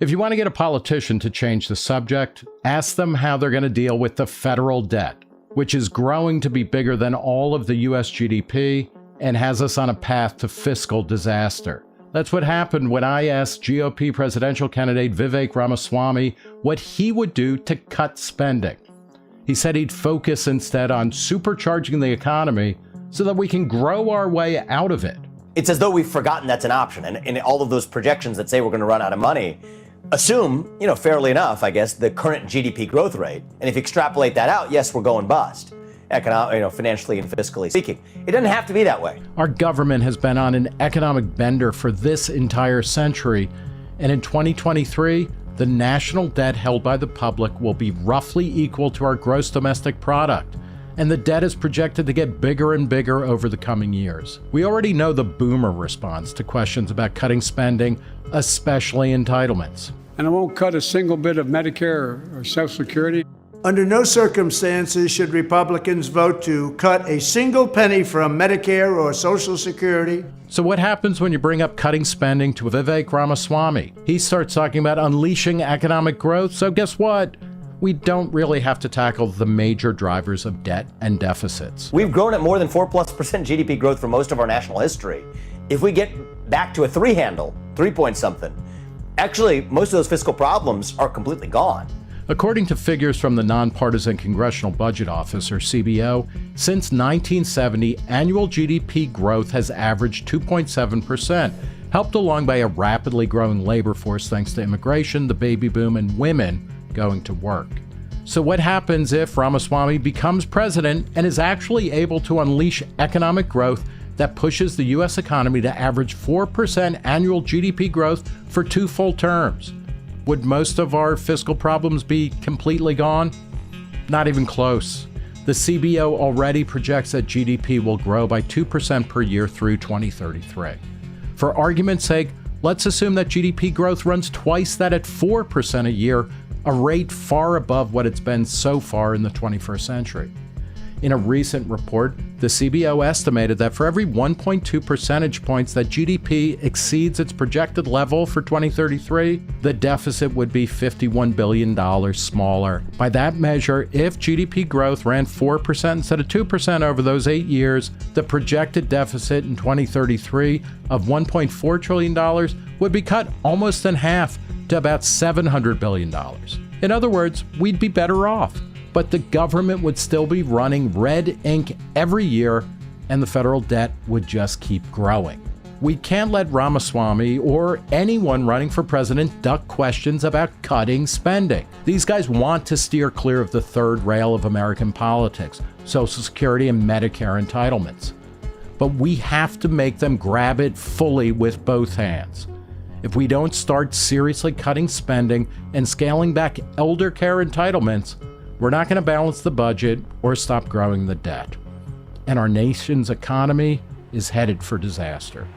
If you want to get a politician to change the subject, ask them how they're going to deal with the federal debt, which is growing to be bigger than all of the US GDP and has us on a path to fiscal disaster. That's what happened when I asked GOP presidential candidate Vivek Ramaswamy what he would do to cut spending. He said he'd focus instead on supercharging the economy so that we can grow our way out of it. It's as though we've forgotten that's an option. And all of those projections that say we're going to run out of money assume, fairly enough, I guess, the current GDP growth rate. And if you extrapolate that out, yes, we're going bust, financially and fiscally speaking. It doesn't have to be that way. Our government has been on an economic bender for this entire century. And in 2023, the national debt held by the public will be roughly equal to our gross domestic product. And the debt is projected to get bigger and bigger over the coming years. We already know the boomer response to questions about cutting spending, especially entitlements. And I won't cut a single bit of Medicare or Social Security. Under no circumstances should Republicans vote to cut a single penny from Medicare or Social Security. So what happens when you bring up cutting spending to Vivek Ramaswamy? He starts talking about unleashing economic growth, so guess what? We don't really have to tackle the major drivers of debt and deficits. We've grown at more than 4+% GDP growth for most of our national history. If we get back to a 3 handle, 3 point something, actually, most of those fiscal problems are completely gone. According to figures from the Nonpartisan Congressional Budget Office, or CBO, since 1970, annual GDP growth has averaged 2.7%, helped along by a rapidly growing labor force thanks to immigration, the baby boom, and women going to work. So what happens if Ramaswamy becomes president and is actually able to unleash economic growth that pushes the U.S. economy to average 4% annual GDP growth for 2 full terms? Would most of our fiscal problems be completely gone? Not even close. The CBO already projects that GDP will grow by 2% per year through 2033. For argument's sake, let's assume that GDP growth runs twice that at 4% a year, a rate far above what it's been so far in the 21st century. In a recent report, the CBO estimated that for every 1.2 percentage points that GDP exceeds its projected level for 2033, the deficit would be $51 billion smaller. By that measure, if GDP growth ran 4% instead of 2% over those 8 years, the projected deficit in 2033 of $1.4 trillion would be cut almost in half to about $700 billion. In other words, we'd be better off. But the government would still be running red ink every year, and the federal debt would just keep growing. We can't let Ramaswamy or anyone running for president duck questions about cutting spending. These guys want to steer clear of the third rail of American politics, Social Security and Medicare entitlements. But we have to make them grab it fully with both hands. If we don't start seriously cutting spending and scaling back elder care entitlements, we're not going to balance the budget or stop growing the debt. And our nation's economy is headed for disaster.